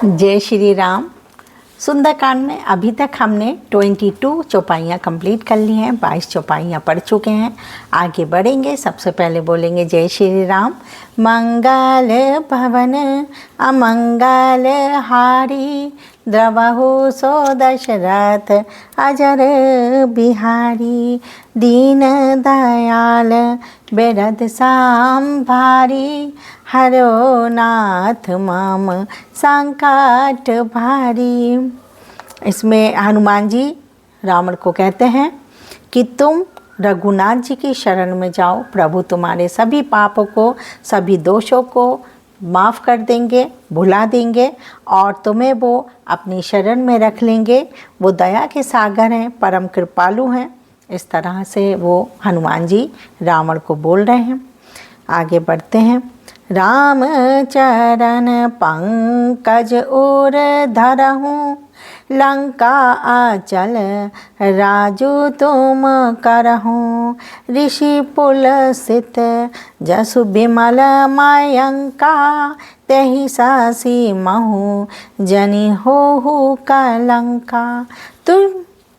जय श्री राम। सुंदरकांड में अभी तक हमने 22 चौपाइयाँ कंप्लीट कर ली हैं, 22 चौपाइयाँ पढ़ चुके हैं। आगे बढ़ेंगे। सबसे पहले बोलेंगे जय श्री राम। मंगल भवन अमंगल हारी, द्रवहु सो दशरथ अजर बिहारी। दीन दयाल बेरद सांभारी, हरो नाथ मम संकट भारी। इसमें हनुमान जी रावण को कहते हैं कि तुम रघुनाथ जी की शरण में जाओ, प्रभु तुम्हारे सभी पापों को, सभी दोषों को माफ़ कर देंगे, भुला देंगे और तुम्हें वो अपनी शरण में रख लेंगे। वो दया के सागर हैं, परम कृपालु हैं। इस तरह से वो हनुमान जी रावण को बोल रहे हैं। आगे बढ़ते हैं। राम चरण पंकज उर धरहूँ, लंका आचल राजू तुम करहूँ। ऋषि पुलसित जसु बिमल मयंका, तेहि सासी महु जनि होहु कलंका।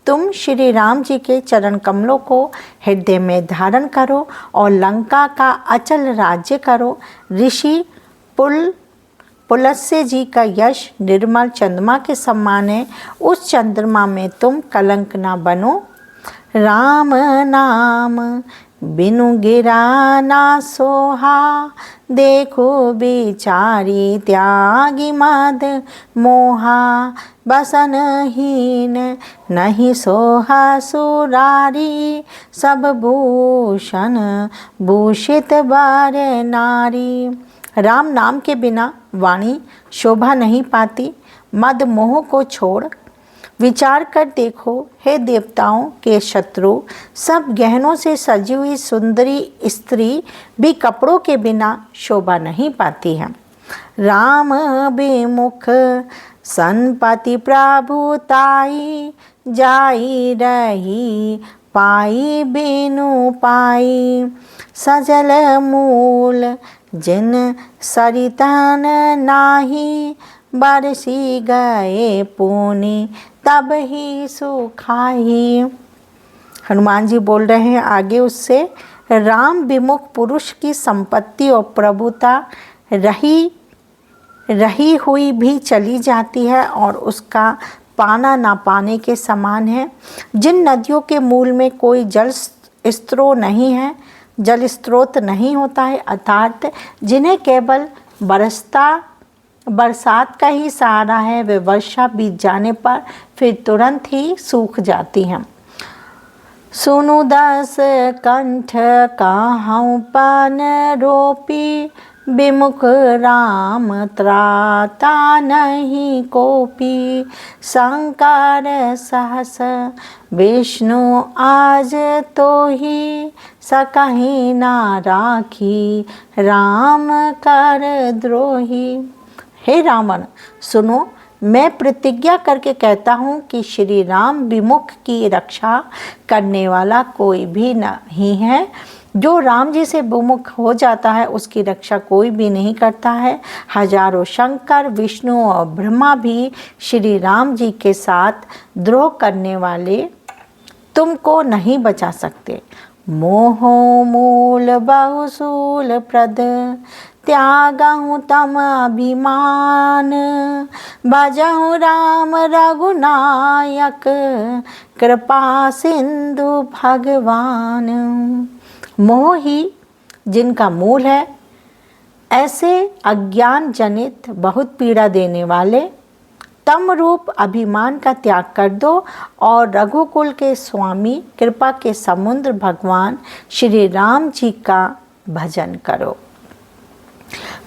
तुम श्री राम जी के चरण कमलों को हृदय में धारण करो और लंका का अचल राज्य करो। ऋषि पुलस्त्य जी का यश निर्मल चंद्रमा के समान है, उस चंद्रमा में तुम कलंक ना बनो। राम नाम बिनु गिरा ना सोहा, देखो बिचारी त्यागी मद मोहा। बसनहीन नहीं सोहा सुरारी, सब भूषण भूषित बार नारी। राम नाम के बिना वाणी शोभा नहीं पाती। मद मोह को छोड़ विचार कर देखो हे देवताओं के शत्रु, सब गहनों से सजी हुई सुंदरी स्त्री भी कपड़ों के बिना शोभा नहीं पाती है। राम विमुख संपत्ति प्रभुताई, जाई रही पाई बिनु पाई। सजल मूल जिन सरितन नाही, बरसी गए पुनि तब ही सुखाई। हनुमान जी बोल रहे हैं आगे उससे, राम विमुख पुरुष की संपत्ति और प्रभुता रही हुई भी चली जाती है और उसका पाना ना पाने के समान है। जिन नदियों के मूल में कोई जल स्रोत नहीं होता है, अर्थात जिन्हें केवल बरसात का ही सहारा है, वे वर्षा बीत जाने पर फिर तुरंत ही सूख जाती हैं। सुनु दस कंठ काहूँ पन रोपी, विमुख राम त्राता नहीं कोपी। शंकर सहस विष्णु आज तो ही, सकहि ना राखी राम कर द्रोही। हे रावण सुनो, मैं प्रतिज्ञा करके कहता हूँ कि श्री राम विमुख की रक्षा करने वाला कोई भी नहीं है। जो राम जी से विमुख हो जाता है उसकी रक्षा कोई भी नहीं करता है। हजारों शंकर विष्णु और ब्रह्मा भी श्री राम जी के साथ द्रोह करने वाले तुमको नहीं बचा सकते। मोह मूल बहुसूल प्रद, त्यागहूँ तम अभिमान। भजहूँ राम रघुनायक, कृपा सिंधु भगवान। मोह ही जिनका मूल है, ऐसे अज्ञान जनित बहुत पीड़ा देने वाले तम रूप अभिमान का त्याग कर दो और रघुकुल के स्वामी कृपा के समुद्र भगवान श्री राम जी का भजन करो।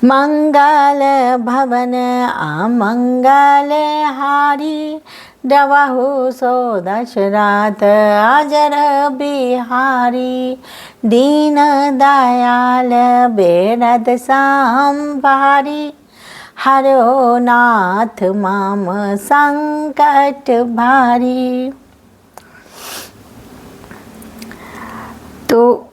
मंगल भवन अमंगल हारी, द्रवहु सो दशरथ अजर बिहारी। दीन दयाल बेरद सांभारी, हरो नाथ मम संकट भारी। तो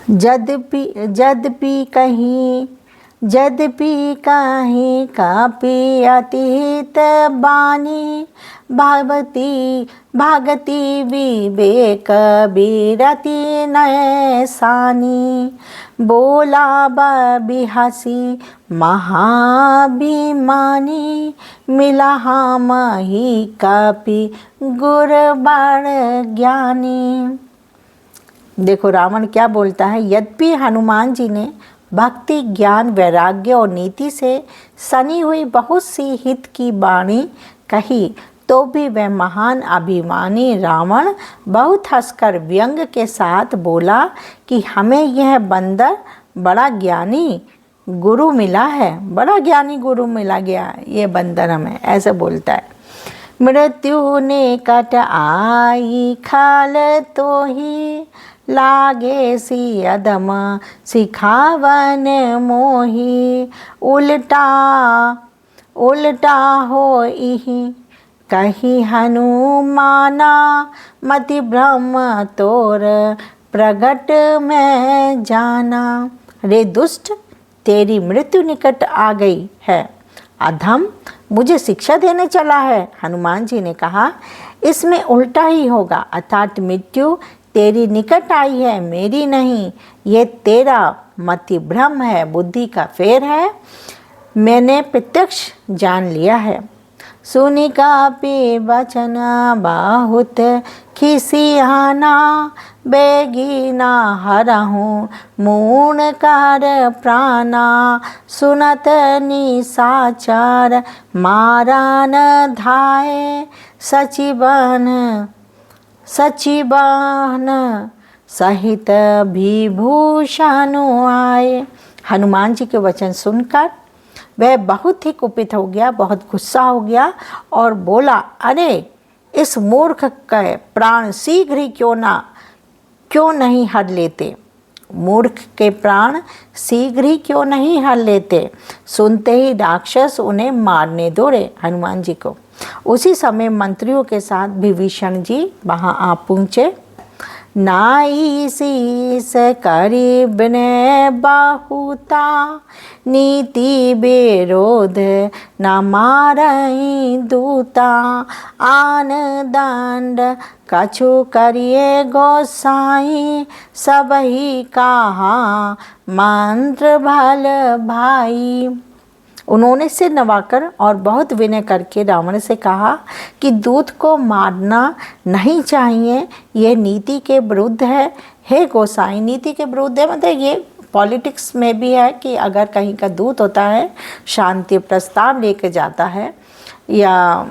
जदपि कहीं कापी अतीत बानी, भागती विवेक बीरति नैसानी। बोला बिहासी महाभिमानी, मिला हम ही कापी गुर बड़ ज्ञानी। देखो रावण क्या बोलता है। यद्यपि हनुमान जी ने भक्ति, ज्ञान, वैराग्य और नीति से सनी हुई बहुत सी हित की वाणी कही, तो भी वह महान अभिमानी रावण बहुत हंसकर व्यंग के साथ बोला कि हमें यह बंदर बड़ा ज्ञानी गुरु मिला है, बड़ा ज्ञानी गुरु मिला गया ये बंदर हमें, ऐसे बोलता है। मृत्यु ने कट आई खाल तो ही, लागे सी अदम सिखावन मोही। उल्टा हो इही कही हनुमाना, मति भ्रम तोर प्रगट में जाना। रे दुष्ट, तेरी मृत्यु निकट आ गई है, अधम मुझे शिक्षा देने चला है। हनुमान जी ने कहा, इसमें उल्टा ही होगा, अर्थात मृत्यु तेरी निकट आई है, मेरी नहीं। ये तेरा मति भ्रम है, बुद्धि का फेर है, मैंने प्रत्यक्ष जान लिया है। सुनि कापी वचन बहुत खिसियाना, बेगीना हरहूँ मूण कर प्राणा। सुनत निशाचर मारन धाये, सचिवन सहित विभूषण आए। हनुमान जी के वचन सुनकर वह बहुत ही कुपित हो गया, बहुत गुस्सा हो गया और बोला, अरे इस मूर्ख के प्राण शीघ्र ही क्यों नहीं हर लेते। मूर्ख के प्राण शीघ्र ही क्यों नहीं हर लेते। सुनते ही राक्षस उन्हें मारने दौड़े हनुमान जी को। उसी समय मंत्रियों के साथ विभीषण जी वहाँ आ पहुँचे। नाई शीस करीब ने बाहुता, नीति विरोध न मारई दूता। आन दंड कछु करिए गोसाई, सबही कहा मंत्र भल भाई। उन्होंने सिर नवाकर और बहुत विनय करके रावण से कहा कि दूत को मारना नहीं चाहिए, ये नीति के विरुद्ध है। हे गोसाई, नीति के विरुद्ध है मतलब ये पॉलिटिक्स में भी है कि अगर कहीं का दूत होता है, शांति प्रस्ताव लेके जाता है या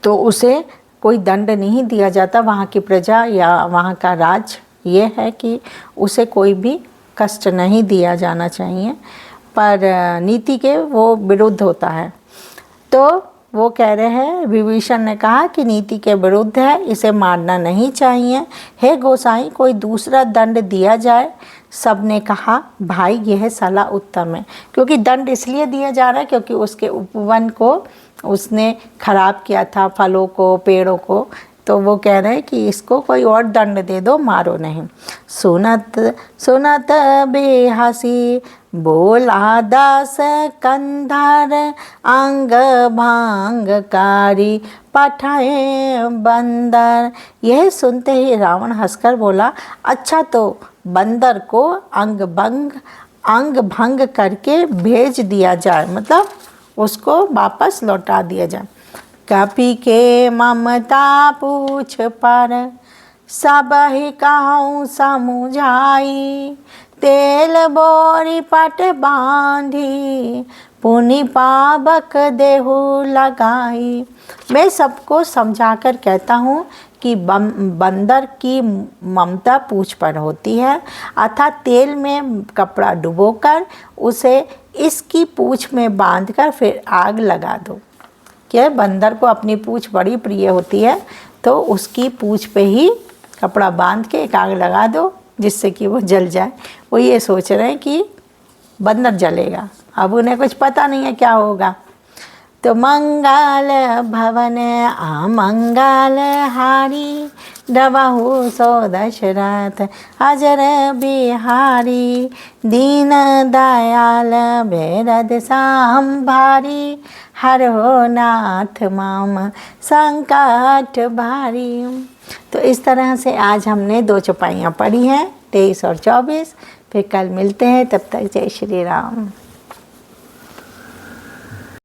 तो उसे कोई दंड नहीं दिया जाता। वहाँ की प्रजा या वहाँ का राज ये है कि उसे कोई भी कष्ट नहीं दिया जाना चाहिए, पर नीति के वो विरुद्ध होता है। तो वो कह रहे हैं, विभीषण ने कहा कि नीति के विरुद्ध है, इसे मारना नहीं चाहिए। हे गोसाई, कोई दूसरा दंड दिया जाए। सब ने कहा, भाई यह सलाह उत्तम है, क्योंकि दंड इसलिए दिया जा रहा है क्योंकि उसके उपवन को उसने खराब किया था, फलों को, पेड़ों को। तो वो कह रहे हैं कि इसको कोई और दंड दे दो, मारो नहीं। सुनत बेहसी बोला दास कंधर, अंग भांगकारी पठाए बंदर। यह सुनते ही रावण हंसकर बोला, अच्छा तो बंदर को अंग भंग करके भेज दिया जाए, मतलब उसको वापस लौटा दिया जाए। कपि के ममता पूछ पर, सब ही कहूँ समुझाई। तेल बोरी पट बांधी, पुनि पावक देहु लगाई। मैं सबको समझाकर कहता हूँ कि बंदर की ममता पूछ पर होती है, अर्थात तेल में कपड़ा डुबोकर उसे इसकी पूछ में बांधकर फिर आग लगा दो। क्या बंदर को अपनी पूछ बड़ी प्रिय होती है, तो उसकी पूछ पे ही कपड़ा बांध के एक आग लगा दो जिससे कि वो जल जाए। वो ये सोच रहे हैं कि बंदर जलेगा, अब उन्हें कुछ पता नहीं है क्या होगा। तो मंगल भवन अमंगल हारी, डबहु सो दशरथ अजर बिहारी, दीन दयाल बेरद सांभारी, हर हो नाथ माम संकट भारी। तो इस तरह से आज हमने 2 चौपाइयाँ पढ़ी हैं, 23 और 24। फिर कल मिलते हैं, तब तक जय श्री राम।